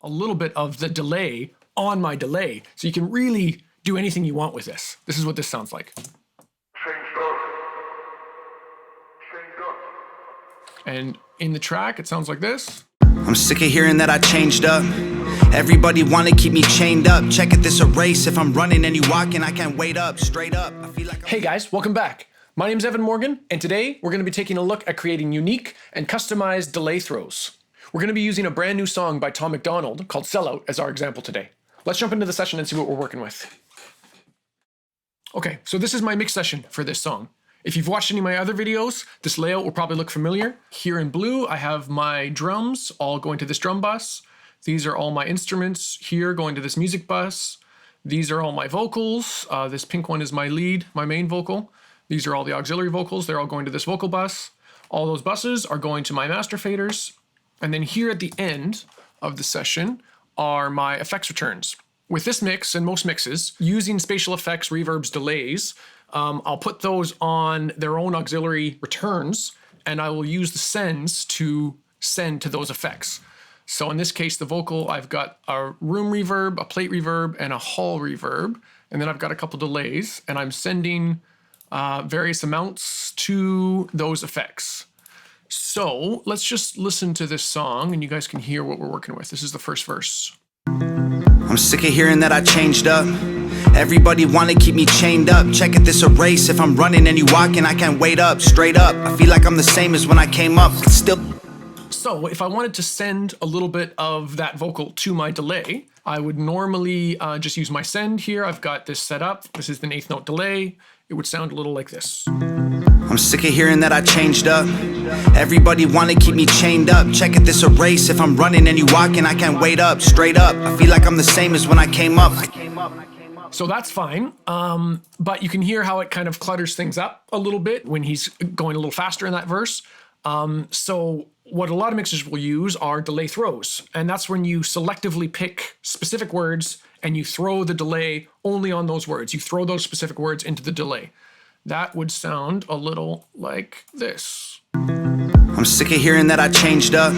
a little bit of the delay on my delay. So you can really do anything you want with this. This is what this sounds like. And in the track, it sounds like this. I'm sick of hearing that I changed up. Everybody wanna keep me chained up. Check it, this a race. If I'm running and you walking, I can't wait up, straight up. I feel like Hey guys, welcome back. My name's Evan Morgan, and today we're gonna be taking a look at creating unique and customized delay throws. We're gonna be using a brand new song by Tom Macdonald called Sellout as our example today. Let's jump into the session and see what we're working with. Okay, so this is my mix session for this song. If you've watched any of my other videos, this layout will probably look familiar. Here in blue, I have my drums all going to this drum bus. These are all my instruments here going to this music bus. These are all my vocals. This pink one is my lead, my main vocal. These are all the auxiliary vocals. They're all going to this vocal bus. All those buses are going to my master faders. And then here at the end of the session are my effects returns. With this mix and most mixes, using spatial effects, reverbs, delays, I'll put those on their own auxiliary returns, and I will use the sends to send to those effects. So in this case, the vocal, I've got a room reverb, a plate reverb, and a hall reverb. And then I've got a couple delays, and I'm sending various amounts to those effects. So let's just listen to this song, and you guys can hear what we're working with. This is the first verse. I'm sick of hearing that I changed up. Everybody wanna keep me chained up. Check it, this a race. If I'm running and you walking, I can't wait up, straight up. I feel like I'm the same as when I came up. Still. So if I wanted to send a little bit of that vocal to my delay, I would normally just use my send here. I've got this set up. This is an eighth note delay. It would sound a little like this. I'm sick of hearing that I changed up. Everybody wanna keep me chained up. Check it, this a race. If I'm running and you walking, I can't wait up, straight up. I feel like I'm the same as when I came up. So that's fine, but you can hear how it kind of clutters things up a little bit when he's going a little faster in that verse. So what a lot of mixers will use are delay throws, and that's when you selectively pick specific words and you throw the delay only on those words. You throw those specific words into the delay. That would sound a little like this. I'm sick of hearing that I changed up.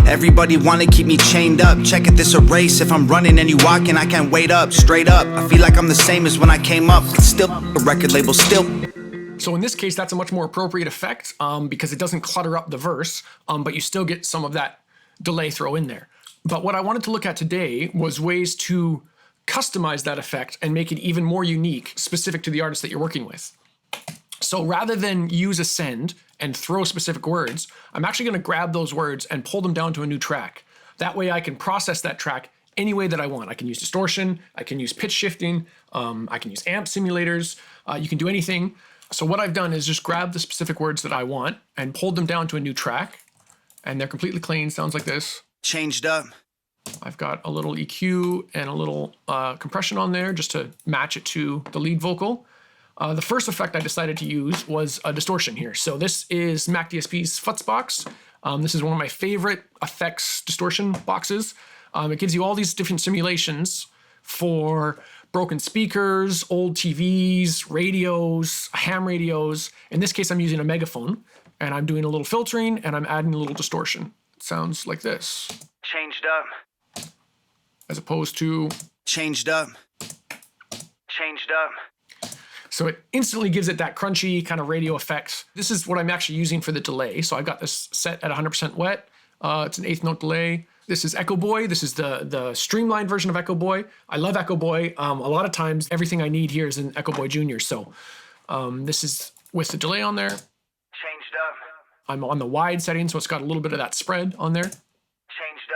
Everybody wanna keep me chained up. Check it, this a race. If I'm running and you walking, I can't wait up, straight up. I feel like I'm the same as when I came up. Still a record label, still. So in this case, that's a much more appropriate effect because it doesn't clutter up the verse, but you still get some of that delay throw in there. But what I wanted to look at today was ways to customize that effect and make it even more unique, specific to the artist that you're working with. So rather than use a send and throw specific words, I'm actually gonna grab those words and pull them down to a new track. That way I can process that track any way that I want. I can use distortion, I can use pitch shifting, I can use amp simulators, you can do anything. So what I've done is just grab the specific words that I want and pulled them down to a new track, and they're completely clean, sounds like this. Changed up. I've got a little EQ and a little compression on there just to match it to the lead vocal. The first effect I decided to use was a distortion here. So this is Mac DSP's Futzbox. This is one of my favorite effects distortion boxes. It gives you all these different simulations for broken speakers, old TVs, radios, ham radios. In this case, I'm using a megaphone, and I'm doing a little filtering, and I'm adding a little distortion. It sounds like this. Changed up. As opposed to... Changed up. Changed up. So it instantly gives it that crunchy kind of radio effect. This is what I'm actually using for the delay. So I've got this set at 100% wet. It's an eighth note delay. This is Echo Boy. This is the streamlined version of Echo Boy. I love Echo Boy. A lot of times, everything I need here is in Echo Boy Junior. So this is with the delay on there. Changed up. I'm on the wide setting, so it's got a little bit of that spread on there. Changed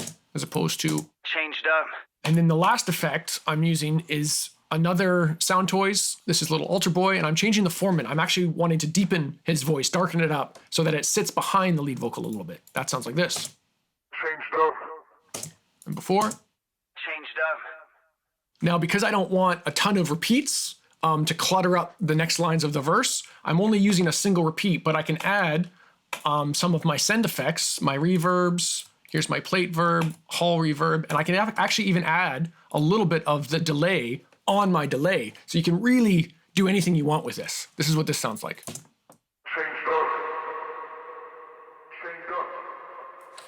up. As opposed to... Changed up. And then the last effect I'm using is another Sound Toys. This is Little Ultra Boy, and I'm changing the formant. I'm actually wanting to deepen his voice, darken it up, so that it sits behind the lead vocal a little bit. That sounds like this. Changed up. And before. Changed up. Now, because I don't want a ton of repeats to clutter up the next lines of the verse, I'm only using a single repeat, but I can add some of my send effects, my reverbs. Here's my plate verb, hall reverb, and I can actually even add a little bit of the delay on my delay. So you can really do anything you want with this. This is what this sounds like.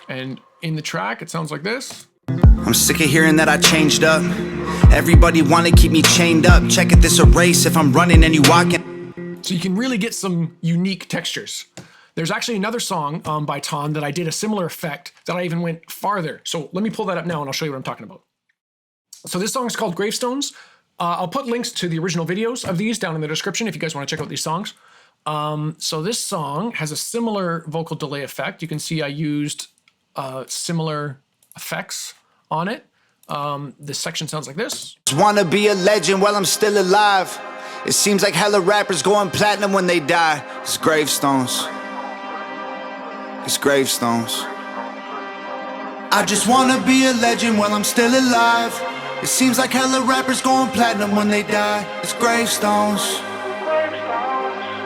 And in the track, it sounds like this. I'm sick of hearing that I changed up. Everybody wanna keep me chained up. Check it, this a race. If I'm running and you walking. So you can really get some unique textures. There's actually another song by Tom that I did a similar effect that I even went farther. So let me pull that up now and I'll show you what I'm talking about. So this song is called Gravestones. I'll put links to the original videos of these down in the description if you guys want to check out these songs. So this song has a similar vocal delay effect. You can see I used similar effects on it. This section sounds like this. Just wanna be a legend while I'm still alive. It seems like hella rappers going platinum when they die. It's gravestones. It's gravestones. I just wanna be a legend while I'm still alive. It seems like hella rappers going platinum when they die. It's gravestones.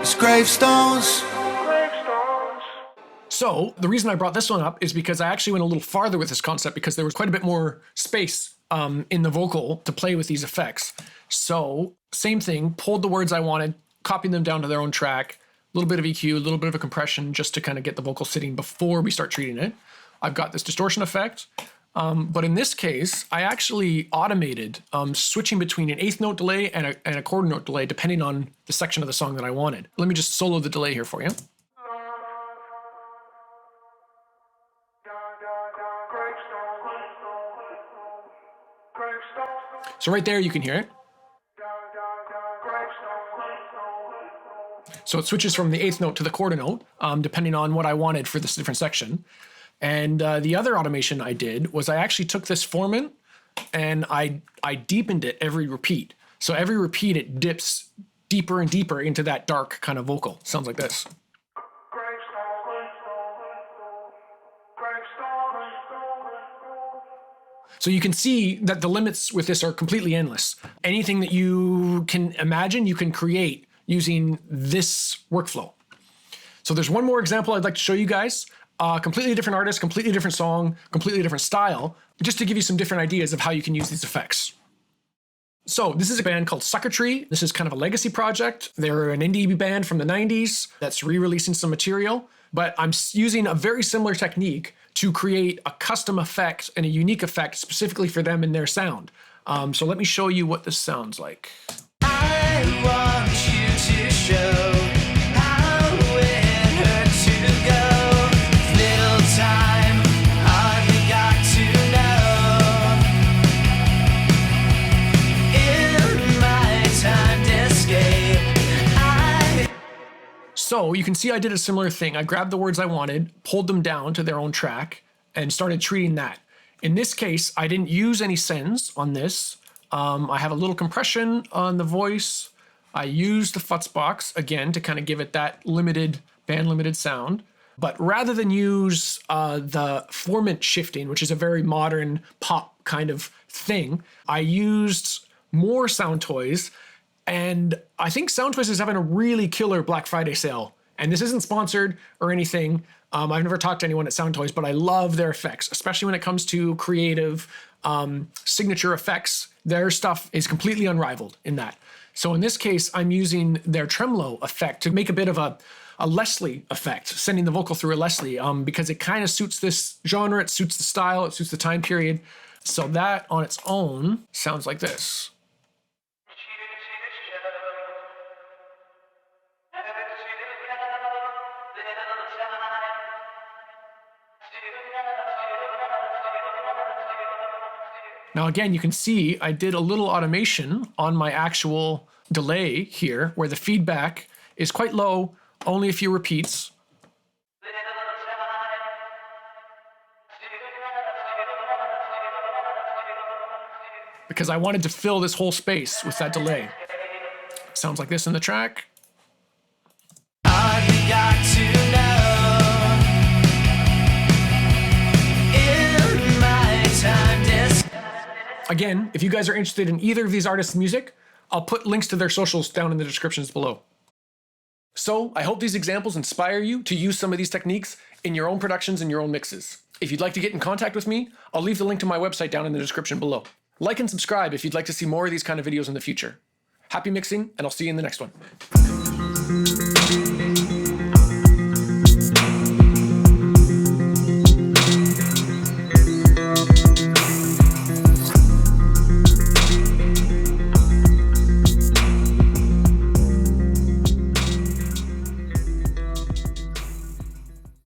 It's gravestones. So the reason I brought this one up is because I actually went a little farther with this concept because there was quite a bit more space in the vocal to play with these effects. So same thing, pulled the words I wanted, copied them down to their own track, a little bit of EQ, a little bit of a compression just to kind of get the vocal sitting before we start treating it. I've got this distortion effect. But in this case, I actually automated switching between an eighth note delay and a quarter note delay depending on the section of the song that I wanted. Let me just solo the delay here for you. So right there you can hear it. So it switches from the eighth note to the quarter note, depending on what I wanted for this different section. And the other automation I did was I actually took this formant and I deepened it every repeat. So every repeat it dips deeper and deeper into that dark kind of vocal. Sounds like this. So you can see that the limits with this are completely endless. Anything that you can imagine, you can create using this workflow. So there's one more example I'd like to show you guys. Completely different artist, completely different song, completely different style, just to give you some different ideas of how you can use these effects. So this is a band called Suckertree. This is kind of a legacy project. They're an indie band from the 90s that's re-releasing some material, but I'm using a very similar technique to create a custom effect and a unique effect specifically for them and their sound. So let me show you what this sounds like. I want you to show how it hurt to go. Little time, all you got to know. In my time to escape, So you can see I did a similar thing. I grabbed the words I wanted, pulled them down to their own track, and started treating that. In this case, I didn't use any sends on this. I have a little compression on the voice. I used the futz box again to kind of give it that limited, band limited sound. But rather than use the formant shifting, which is a very modern pop kind of thing, I used more Sound Toys. And I think Sound Toys is having a really killer Black Friday sale. And this isn't sponsored or anything. I've never talked to anyone at Sound Toys, but I love their effects, especially when it comes to creative signature effects. Their stuff is completely unrivaled in that. So in this case, I'm using their tremolo effect to make a bit of a Leslie effect, sending the vocal through a Leslie, because it kind of suits this genre, it suits the style, it suits the time period. So that on its own sounds like this. Now again, you can see I did a little automation on my actual delay here where the feedback is quite low, only a few repeats. Because I wanted to fill this whole space with that delay. Sounds like this in the track. all you got to know. In my time to escape. Again, if you guys are interested in either of these artists' music, I'll put links to their socials down in the descriptions below. So I hope these examples inspire you to use some of these techniques in your own productions and your own mixes. If you'd like to get in contact with me, I'll leave the link to my website down in the description below. Like and subscribe if you'd like to see more of these kind of videos in the future. Happy mixing, and I'll see you in the next one.